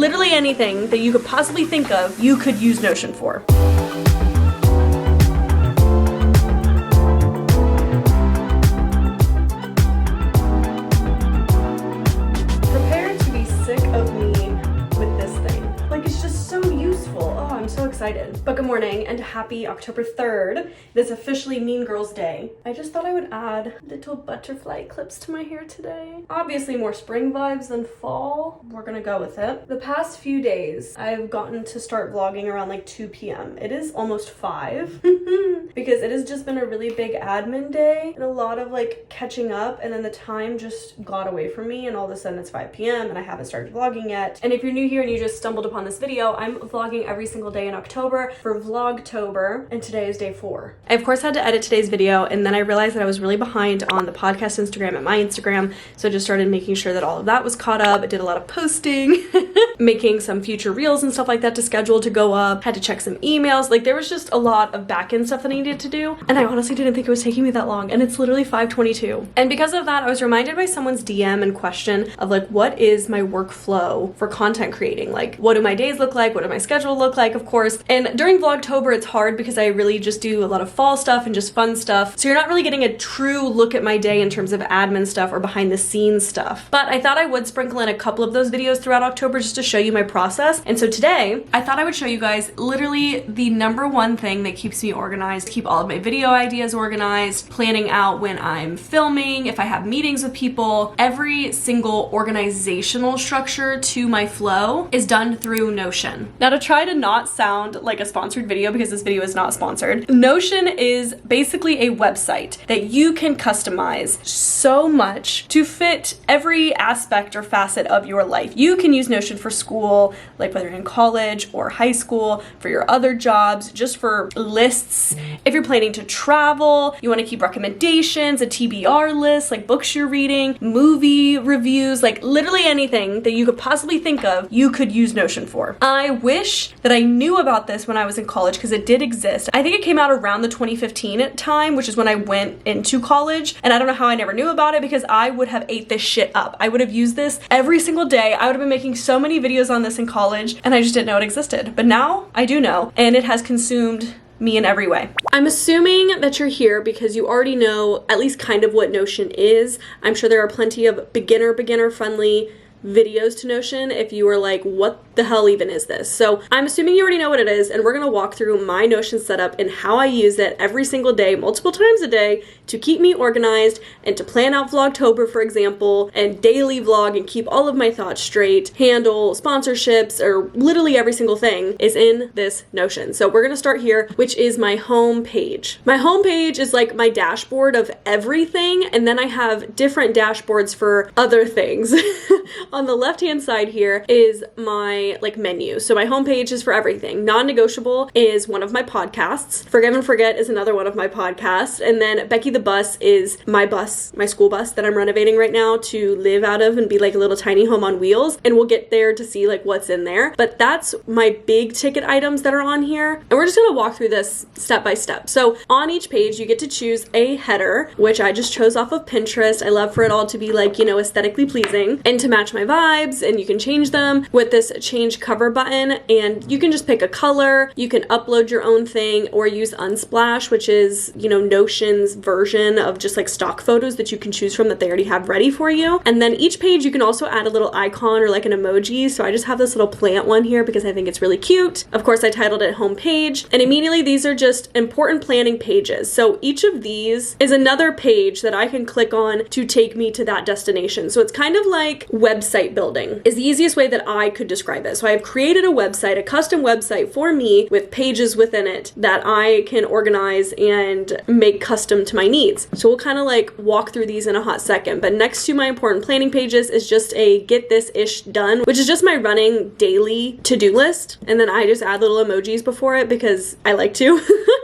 literally anything that you could possibly think of, you could use Notion for. Prepare to be sick of me with this thing. Like, it's just so useful. Oh, I'm so excited. But good morning and happy October 3rd. It is officially Mean Girls Day. I just thought I would add little butterfly clips to my hair today. Obviously more spring vibes than fall. We're gonna go with it. The past few days, I've gotten to start vlogging around like 2 p.m. It is almost 5 because it has just been a really big admin day and a lot of like catching up, and then the time just got away from me and all of a sudden it's 5 p.m. and I haven't started vlogging yet. And if you're new here and you just stumbled upon this video, I'm vlogging every single day in October for vlogtober, and today is day 4. I of course had to edit today's video, and then I realized that I was really behind on the podcast Instagram and my Instagram, so I just started making sure that all of that was caught up. I did a lot of posting, making some future reels and stuff like that to schedule to go up, had to check some emails. Like, there was just a lot of back-end stuff that I needed to do, and I honestly didn't think it was taking me that long, and it's literally 5:22. And because of that, I was reminded by someone's DM and question of like, what is my workflow for content creating? Like, what do my days look like? What does my schedule look like, of course? And during vlogtober, it's hard because I really just do a lot of fall stuff and just fun stuff, so you're not really getting a true look at my day in terms of admin stuff or behind the scenes stuff. But I thought I would sprinkle in a couple of those videos throughout October just to show you my process. And so today, I thought I would show you guys literally the #1 thing that keeps me organized, keep all of my video ideas organized, planning out when I'm filming, if I have meetings with people. Every single organizational structure to my flow is done through Notion. Now, to try to not sound like a sponsored video, because this video is not sponsored, Notion is basically a website that you can customize so much to fit every aspect or facet of your life. You can use Notion for school, like whether you're in college or high school, for your other jobs, just for lists. If you're planning to travel, you want to keep recommendations, a TBR list, like books you're reading, movie reviews, like literally anything that you could possibly think of, you could use Notion for. I wish that I knew about this when I was in college, because it did exist. I think it came out around the 2015 time, which is when I went into college, and I don't know how I never knew about it, because I would have ate this shit up. I would have used this every single day. I would have been making so many videos on this in college, and I just didn't know it existed. But now I do know, and it has consumed me in every way. I'm assuming that you're here because you already know at least kind of what Notion is. I'm sure there are plenty of beginner friendly videos to Notion if you were like, what the hell even is this? So I'm assuming you already know what it is, and we're gonna walk through my Notion setup and how I use it every single day, multiple times a day, to keep me organized and to plan out vlogtober, for example, and daily vlog and keep all of my thoughts straight, handle sponsorships, or literally every single thing is in this Notion. So we're gonna start here, which is my home page. My home page is like my dashboard of everything, and then I have different dashboards for other things. On the left-hand side here is my like menu. So my homepage is for everything. Non-negotiable is one of my podcasts. Forgive and Forget is another one of my podcasts. And then Becky the Bus is my bus, my school bus that I'm renovating right now to live out of and be like a little tiny home on wheels. And we'll get there to see like what's in there. But that's my big ticket items that are on here. And we're just gonna walk through this step by step. So on each page, you get to choose a header, which I just chose off of Pinterest. I love for it all to be like, you know, aesthetically pleasing and to match my vibes, and you can change them with this change cover button, and you can just pick a color. You can upload your own thing or use Unsplash, which is, you know, Notion's version of just like stock photos that you can choose from that they already have ready for you. And then each page you can also add a little icon or like an emoji. So I just have this little plant one here because I think it's really cute. Of course, I titled it home page, and immediately these are just important planning pages. So each of these is another page that I can click on to take me to that destination. So it's kind of like website building is the easiest way that I could describe it. So I have created a website, a custom website for me with pages within it that I can organize and make custom to my needs. So we'll kind of like walk through these in a hot second. But next to my important planning pages is just a get this ish done, which is just my running daily to-do list. And then I just add little emojis before it because I like to.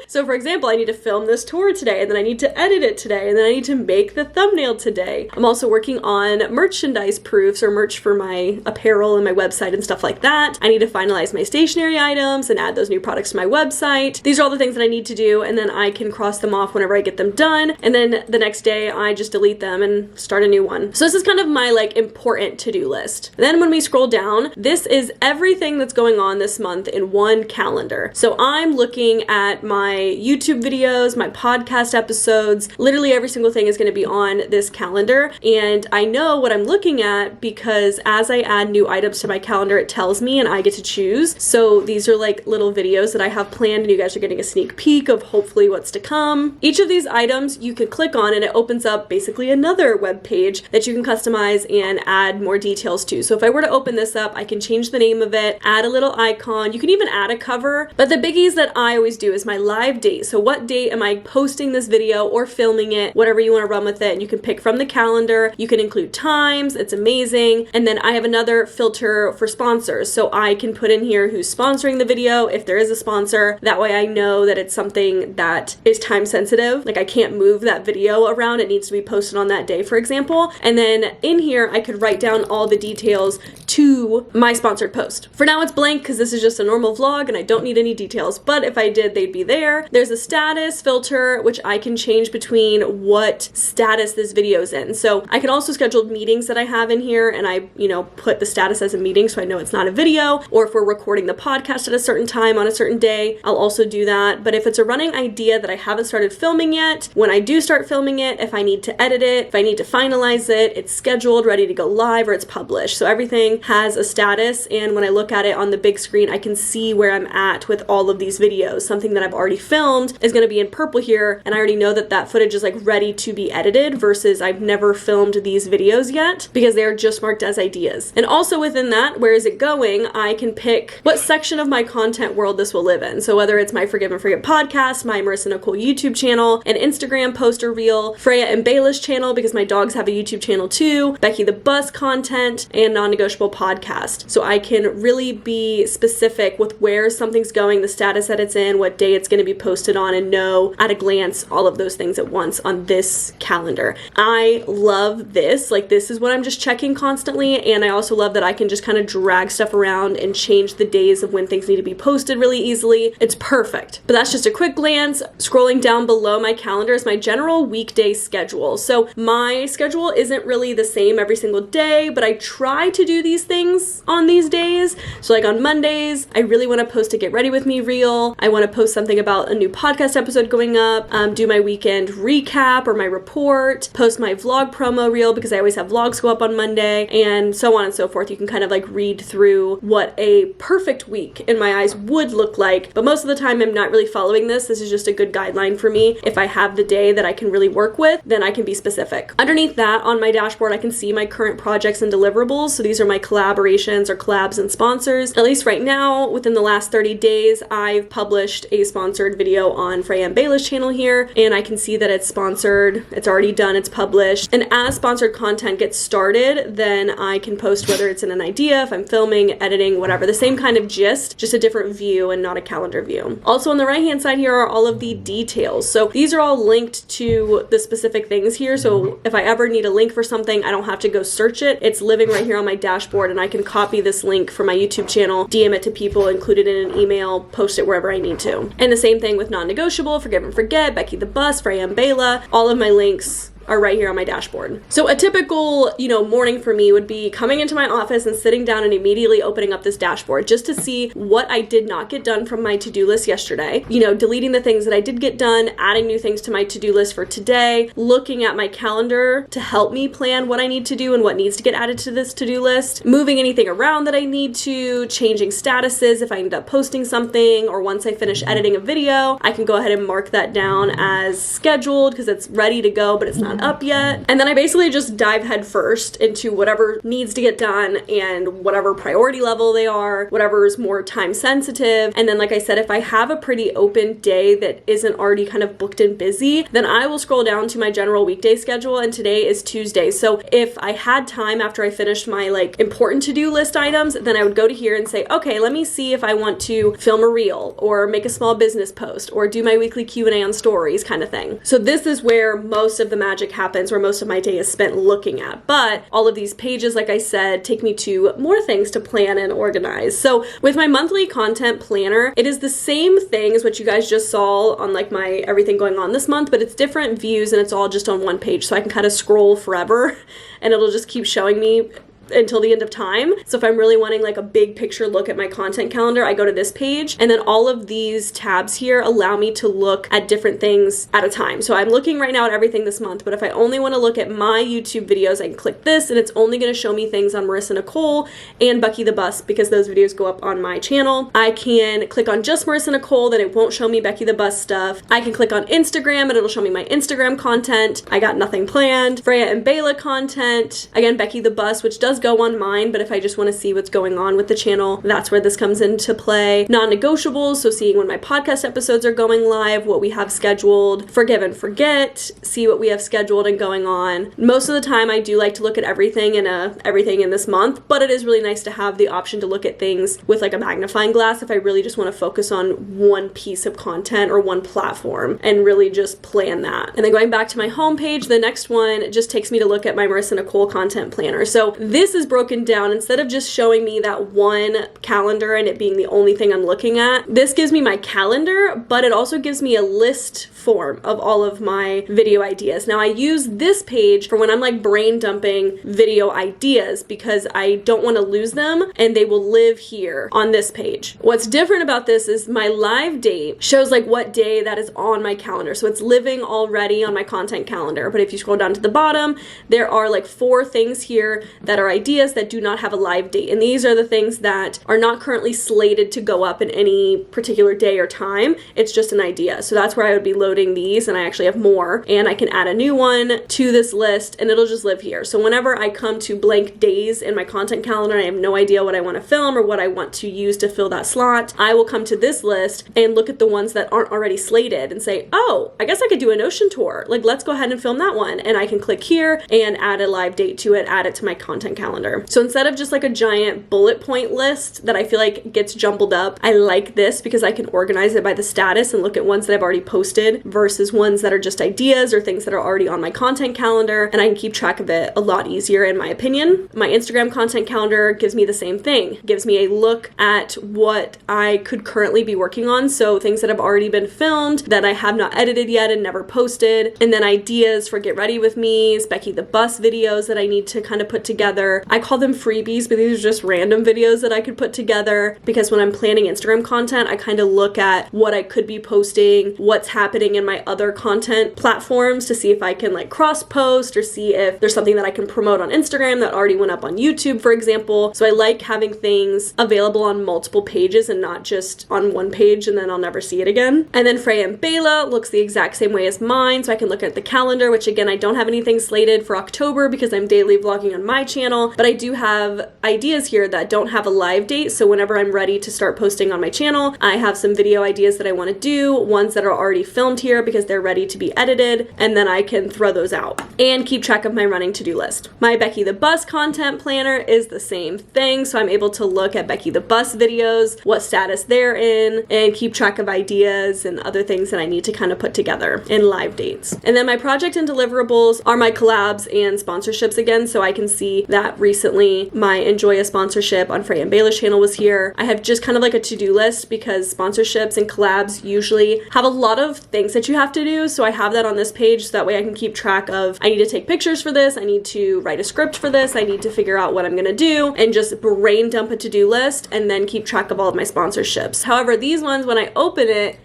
So for example, I need to film this tour today, and then I need to edit it today, and then I need to make the thumbnail today. I'm also working on merchandise proofs or merch for my apparel and my website and stuff like that. I need to finalize my stationery items and add those new products to my website. These are all the things that I need to do, and then I can cross them off whenever I get them done, and then the next day I just delete them and start a new one. So this is kind of my like important to-do list. Then when we scroll down, this is everything that's going on this month in one calendar. So I'm looking at my YouTube videos, my podcast episodes, literally every single thing is going to be on this calendar, and I know what I'm looking at because as I add new items to my calendar, it tells me and I get to choose. So these are like little videos that I have planned, and you guys are getting a sneak peek of hopefully what's to come. Each of these items you can click on and it opens up basically another web page that you can customize and add more details to. So if I were to open this up, I can change the name of it, add a little icon, you can even add a cover. But the biggies that I always do is my live date. So what date am I posting this video or filming it, whatever you want to run with it, and you can pick from the calendar. You can include times, it's amazing. And then I have another filter for sponsors. So I can put in here who's sponsoring the video, if there is a sponsor. That way I know that it's something that is time sensitive. Like I can't move that video around. It needs to be posted on that day, for example. And then in here, I could write down all the details to my sponsored post. For now, it's blank because this is just a normal vlog and I don't need any details, but if I did, they'd be there. There's a status filter, which I can change between what status this video is in. So I can also schedule meetings that I have in here, and I, put the status as a meeting so I know it's not a video, or if we're recording the podcast at a certain time on a certain day, I'll also do that. But if it's a running idea that I haven't started filming yet, when I do start filming it, if I need to edit it, if I need to finalize it, it's scheduled, ready to go live, or it's published. So everything has a status, and when I look at it on the big screen, I can see where I'm at with all of these videos. Something that I've already filmed is going to be in purple here, and I already know that that footage is like ready to be edited, versus I've never filmed these videos yet because they are just marked as ideas. And also within that, where is it going, I can pick what section of my content world this will live in. So whether it's my Forgive and Forget podcast, my Marissa Nicole YouTube channel, an Instagram post or reel, Freya and Bayla's channel because my dogs have a YouTube channel too, Becky the Bus content, and non-negotiable podcast. So I can really be specific with where something's going, the status that it's in, what day it's going to be posted on, and know at a glance all of those things at once on this calendar. I love this. Like, this is what I'm just checking constantly, and I also love that I can just kind of drag stuff around and change the days of when things need to be posted really easily. It's perfect. But that's just a quick glance. Scrolling down below my calendar is my general weekday schedule. So my schedule isn't really the same every single day, but I try to do these things on these days. So like on Mondays, I really want to post a Get Ready With Me reel. I want to post something about a new podcast episode going up, do my weekend recap or my report, post my vlog promo reel because I always have vlogs go up on Monday, and so on and so forth. You can kind of like read through what a perfect week in my eyes would look like, but most of the time I'm not really following this. This is just a good guideline for me. If I have the day that I can really work with, then I can be specific. Underneath that, on my dashboard, I can see my current projects and deliverables. So these are my collaborations or collabs and sponsors. At least right now, within the last 30 days, I've published a sponsored video on Freya and Bayla's channel here, and I can see that it's sponsored, it's already done, it's published. And as sponsored content gets started, then I can post whether it's in an idea, if I'm filming, editing, whatever, the same kind of gist, just a different view and not a calendar view. Also on the right hand side here are all of the details. So these are all linked to the specific things here. So if I ever need a link for something, I don't have to go search it. It's living right here on my dashboard, and I can copy this link from my YouTube channel, DM it to people, include it in an email, post it wherever I need to. And the same thing with non-negotiable, Forgive and Forget, Becky the Bus, Freya and Bayla. All of my links are right here on my dashboard. So a typical, morning for me would be coming into my office and sitting down and immediately opening up this dashboard just to see what I did not get done from my to-do list yesterday. Deleting the things that I did get done, adding new things to my to-do list for today, looking at my calendar to help me plan what I need to do and what needs to get added to this to-do list, moving anything around that I need to, changing statuses if I end up posting something, or once I finish editing a video, I can go ahead and mark that down as scheduled because it's ready to go, but it's not up yet. And then I basically just dive head first into whatever needs to get done and whatever priority level they are, whatever is more time sensitive. And then, like I said, if I have a pretty open day that isn't already kind of booked and busy, then I will scroll down to my general weekday schedule, and today is Tuesday. So if I had time after I finished my important to-do list items, then I would go to here and say, okay, let me see if I want to film a reel or make a small business post or do my weekly Q&A on stories kind of thing. So this is where most of the magic magic happens where most of my day is spent looking at. But all of these pages, like I said, take me to more things to plan and organize. So with my monthly content planner, it is the same thing as what you guys just saw on like my everything going on this month, but it's different views and it's all just on one page. So I can kind of scroll forever and it'll just keep showing me until the end of time. So if I'm really wanting like a big picture look at my content calendar, I go to this page, and then all of these tabs here allow me to look at different things at a time. So I'm looking right now at everything this month, but if I only want to look at my YouTube videos, I can click this and it's only going to show me things on Marissa Nicole and Becky the Bus because those videos go up on my channel. I can click on just Marissa Nicole, then it won't show me Becky the Bus stuff. I can click on Instagram and it'll show me my Instagram content. I got nothing planned. Freya and Bayla content. Again, Becky the Bus, which does go on mine, but if I just want to see what's going on with the channel, that's where this comes into play. Non-negotiables, so seeing when my podcast episodes are going live, what we have scheduled. Forgive and forget, see what we have scheduled and going on. Most of the time I do like to look at everything in this month, but it is really nice to have the option to look at things with like a magnifying glass if I really just want to focus on one piece of content or one platform and really just plan that. And then going back to my homepage, the next one just takes me to look at my Marissa Nicole content planner. So this is broken down. Instead of just showing me that one calendar and it being the only thing I'm looking at, this gives me my calendar, but it also gives me a list form of all of my video ideas. Now I use this page for when I'm like brain dumping video ideas because I don't want to lose them and they will live here on this page. What's different about this is my live date shows like what day that is on my calendar. So it's living already on my content calendar. But if you scroll down to the bottom, there are like 4 things here that are ideas that do not have a live date. And these are the things that are not currently slated to go up in any particular day or time. It's just an idea. So that's where I would be loading these, and I actually have more. And I can add a new one to this list and it'll just live here. So whenever I come to blank days in my content calendar, I have no idea what I want to film or what I want to use to fill that slot, I will come to this list and look at the ones that aren't already slated and say, oh, I guess I could do an ocean tour. Like, let's go ahead and film that one. And I can click here and add a live date to it, add it to my content calendar. So instead of just like a giant bullet point list that I feel like gets jumbled up, I like this because I can organize it by the status and look at ones that I've already posted versus ones that are just ideas or things that are already on my content calendar, and I can keep track of it a lot easier in my opinion. My Instagram content calendar gives me the same thing. It gives me a look at what I could currently be working on, so things that have already been filmed that I have not edited yet and never posted, and then ideas for Get Ready With Me, Becky the Bus videos that I need to kind of put together. I call them freebies, but these are just random videos that I could put together because when I'm planning Instagram content, I kind of look at what I could be posting, what's happening in my other content platforms to see if I can like cross post or see if there's something that I can promote on Instagram that already went up on YouTube, for example. So I like having things available on multiple pages and not just on one page and then I'll never see it again. And then Freya and Bayla looks the exact same way as mine, so I can look at the calendar, which again, I don't have anything slated for October because I'm daily vlogging on my channel, but I do have ideas here that don't have a live date. So whenever I'm ready to start posting on my channel, I have some video ideas that I want to do, ones that are already filmed here because they're ready to be edited, and then I can throw those out and keep track of my running to-do list. My Becky the Bus content planner is the same thing, so I'm able to look at Becky the Bus videos, what status they're in, and keep track of ideas and other things that I need to kind of put together in live dates. And then my project and deliverables are my collabs and sponsorships again, so I can see that recently my Enjoy a sponsorship on Freya and Bayla's channel was here. I have just kind of like a to-do list because sponsorships and collabs usually have a lot of things that you have to do, so I have that on this page so that way I can keep track of, I need to take pictures for this, I need to write a script for this, I need to figure out what I'm gonna do, and just brain dump a to-do list and then keep track of all of my sponsorships. However, these ones, when I open it,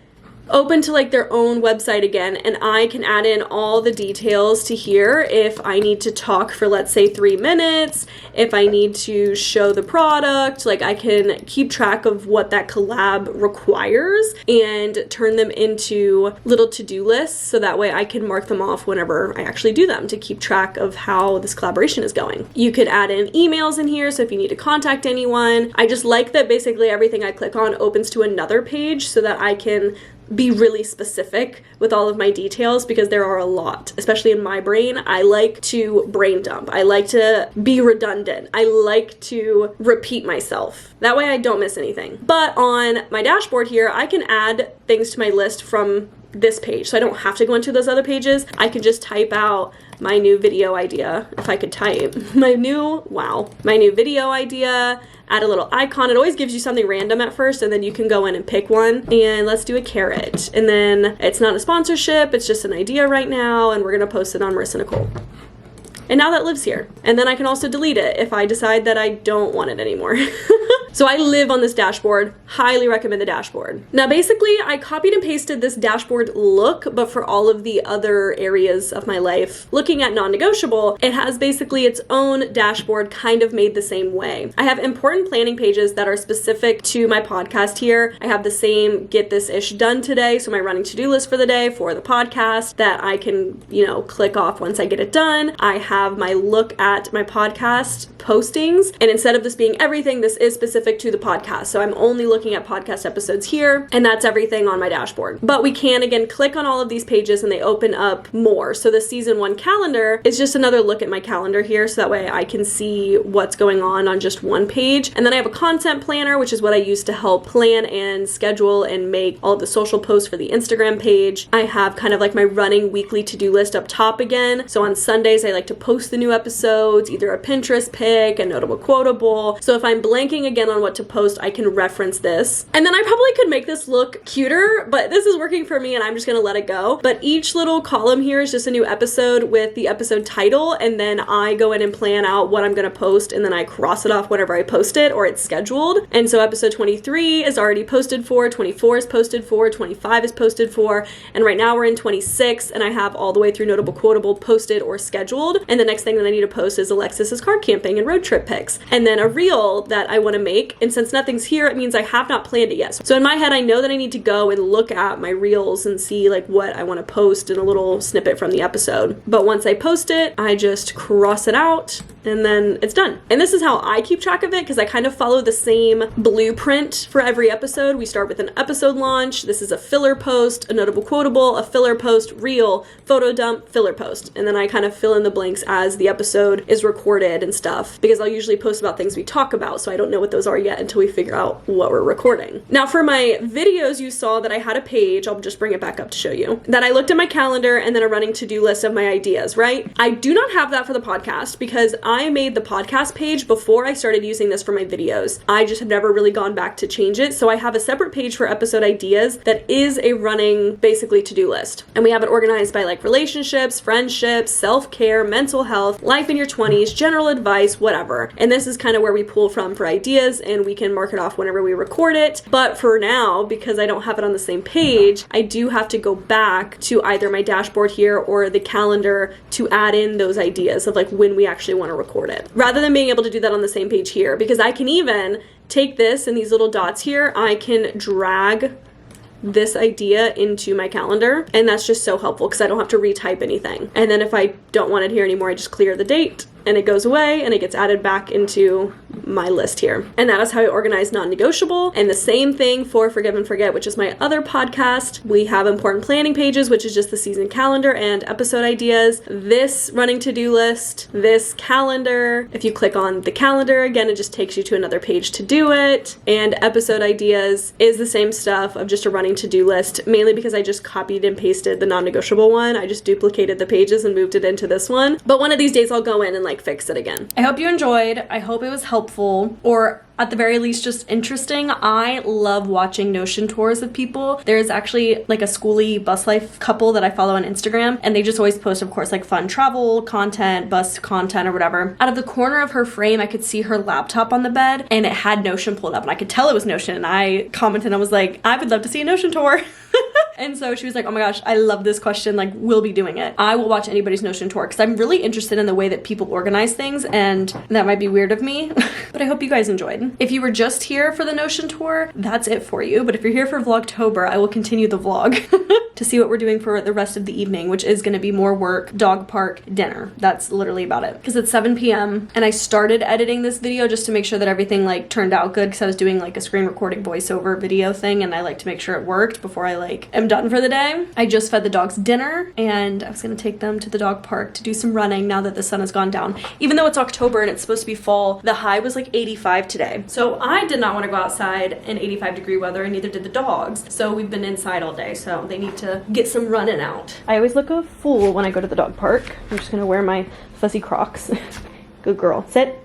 open to like their own website again, and I can add in all the details to here if I need to talk for, let's say, 3 minutes, if I need to show the product, like I can keep track of what that collab requires and turn them into little to-do lists so that way I can mark them off whenever I actually do them to keep track of how this collaboration is going. You could add in emails in here, so if you need to contact anyone. I just like that basically everything I click on opens to another page so that I can be really specific with all of my details because there are a lot, especially in my brain. I like to brain dump. I like to be redundant. I like to repeat myself. That way I don't miss anything. But on my dashboard here, I can add things to my list from this page. So I don't have to go into those other pages. I can just type out my new video idea. If I could type my new video idea, add a little icon. It always gives you something random at first, and then you can go in and pick one. And let's do a carrot. And then it's not a sponsorship, it's just an idea right now, and we're gonna post it on Marissa Nicole. And now that lives here. And then I can also delete it if I decide that I don't want it anymore. So I live on this dashboard. Highly recommend the dashboard. Now basically I copied and pasted this dashboard look, but for all of the other areas of my life. Looking at non-negotiable, it has basically its own dashboard kind of made the same way. I have important planning pages that are specific to my podcast here. I have the same get this ish done today, so my running to-do list for the day for the podcast that I can, you know, click off once I get it done. I have my look at my podcast postings, and instead of this being everything, this is specific to the podcast. So I'm only looking at podcast episodes here, and that's everything on my dashboard. But we can again click on all of these pages and they open up more. So the season 1 calendar is just another look at my calendar here, so that way I can see what's going on just one page. And then I have a content planner, which is what I use to help plan and schedule and make all of the social posts for the Instagram page. I have kind of like my running weekly to-do list up top again. So on Sundays I like to post the new episodes, either a Pinterest pic, a notable quotable. So if I'm blanking again on what to post, I can reference this. And then I probably could make this look cuter, but this is working for me and I'm just gonna let it go. But each little column here is just a new episode with the episode title, and then I go in and plan out what I'm gonna post, and then I cross it off whenever I post it or it's scheduled. And so episode 23 is already posted for, 24 is posted for, 25 is posted for, and right now we're in 26 and I have all the way through notable quotable posted or scheduled. And the next thing that I need to post is Alexis's car camping and road trip pics. And then a reel that I wanna make, and since nothing's here, it means I have not planned it yet. So in my head, I know that I need to go and look at my reels and see like what I want to post in a little snippet from the episode. But once I post it, I just cross it out and then it's done. And this is how I keep track of it, because I kind of follow the same blueprint for every episode. We start with an episode launch. This is a filler post, a notable quotable, a filler post, reel, photo dump, filler post. And then I kind of fill in the blanks as the episode is recorded and stuff, because I'll usually post about things we talk about, so I don't know what those are yet until we figure out what we're recording. Now for my videos, you saw that I had a page, I'll just bring it back up to show you, that I looked at my calendar and then a running to-do list of my ideas, right? I do not have that for the podcast because I made the podcast page before I started using this for my videos. I just have never really gone back to change it. So I have a separate page for episode ideas that is a running, basically, to-do list. And we have it organized by like relationships, friendships, self-care, mental health, life in your 20s, general advice, whatever. And this is kind of where we pull from for ideas, and we can mark it off whenever we record it. But for now, because I don't have it on the same page, I do have to go back to either my dashboard here or the calendar to add in those ideas of like when we actually want to record it, rather than being able to do that on the same page here. Because I can even take this and these little dots here, I can drag this idea into my calendar, and that's just so helpful because I don't have to retype anything. And then if I don't want it here anymore, I just clear the date and it goes away and it gets added back into my list here. And that is how I organize non-negotiable. And the same thing for Forgive and Forget, which is my other podcast. We have important planning pages, which is just the season calendar and episode ideas. This running to-do list, this calendar. If you click on the calendar, again, it just takes you to another page to do it. And episode ideas is the same stuff of just a running to-do list, mainly because I just copied and pasted the non-negotiable one. I just duplicated the pages and moved it into this one. But one of these days I'll go in and like fix it again. I hope you enjoyed. I hope it was helpful, or at the very least just interesting. I love watching Notion tours of people. There's actually like a schooly bus life couple that I follow on Instagram, and they just always post, of course, like fun travel content, bus content or whatever. Out of the corner of her frame, I could see her laptop on the bed, and it had Notion pulled up, and I could tell it was Notion, and I commented and I was like, I would love to see a Notion tour. And so she was like, oh my gosh, I love this question. Like, we'll be doing it. I will watch anybody's Notion tour because I'm really interested in the way that people organize things, and that might be weird of me, but I hope you guys enjoyed. If you were just here for the Notion tour, that's it for you. But if you're here for Vlogtober, I will continue the vlog to see what we're doing for the rest of the evening, which is going to be more work, dog park, dinner. That's literally about it. Because it's 7 p.m. and I started editing this video just to make sure that everything like turned out good, because I was doing like a screen recording voiceover video thing, and I like to make sure it worked before I like am I'm done for the day. I just fed the dogs dinner and I was gonna take them to the dog park to do some running now that the sun has gone down. Even though it's October and it's supposed to be fall, the high was like 85 today. So I did not want to go outside in 85-degree weather, and neither did the dogs. So we've been inside all day, so they need to get some running out. I always look a fool when I go to the dog park. I'm just gonna wear my fuzzy Crocs. Good girl. Sit.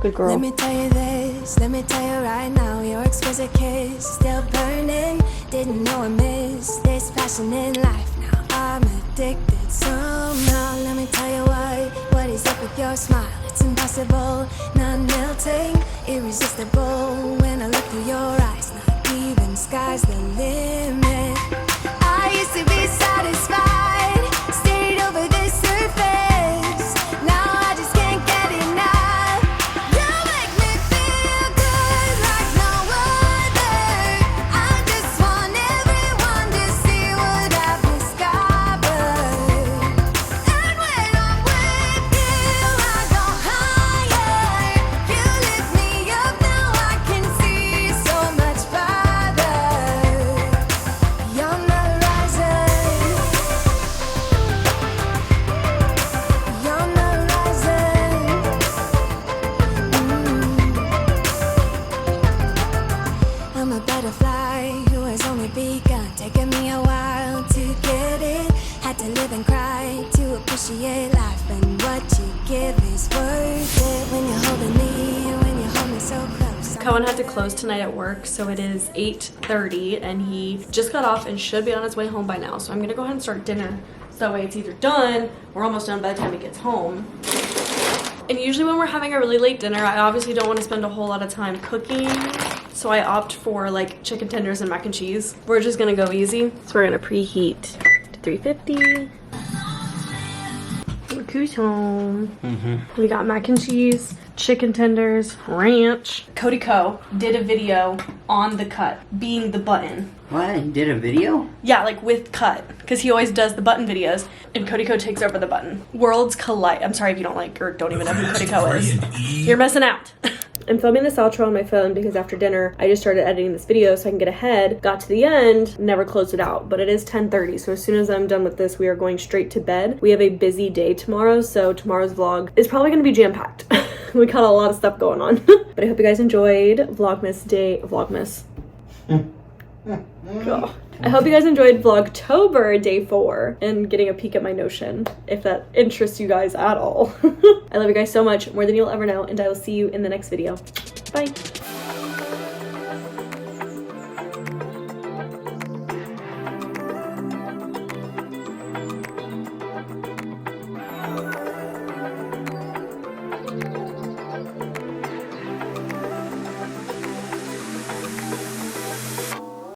Good girl. Let me tell you this, let me tell you right now, your exquisite kiss still burning. Didn't know I missed this passion in life. Now I'm addicted somehow. Let me tell you what is up with your smile. It's impossible, not melting, irresistible. When I look through your eyes, not even sky's the limit. I used to be satisfied, stayed over the surface. Now I just can't get enough. You make me feel good like no other. I just want everyone to see what I've discovered. And when I'm with you, I go higher. You lift me up, now I can see so much farther. You're not rising. You're not rising. I'm a butterfly who has only begun, taking me a while to get it. Had to live and cry to appreciate life, and what you give is worth it. When you're holding me, when you hold me so close. Cohen had to close tonight at work, so it is 8:30 and he just got off and should be on his way home by now. So I'm gonna go ahead and start dinner. So that way it's either done or almost done by the time he gets home. And usually when we're having a really late dinner, I obviously don't want to spend a whole lot of time cooking. So I opt for like chicken tenders and mac and cheese. We're just gonna go easy. So we're gonna preheat to 350. Look who's home. We got mac and cheese, chicken tenders, ranch. Cody Co did a video on the cut, being the button. What? He did a video? Yeah, like with cut, because he always does the button videos, and Cody Co takes over the button. Worlds collide. I'm sorry if you don't like or don't even know who Cody Co is. You're missing out. I'm filming this outro on my phone because after dinner, I just started editing this video so I can get ahead. Got to the end, never closed it out, but it is 10:30. So as soon as I'm done with this, we are going straight to bed. We have a busy day tomorrow, so tomorrow's vlog is probably gonna be jam-packed. We got a lot of stuff going on. But I hope you guys enjoyed Vlogmas Day, Vlogmas. God. I hope you guys enjoyed Vlogtober Day 4 and getting a peek at my Notion, if that interests you guys at all. I love you guys so much, more than you'll ever know, and I will see you in the next video. Bye.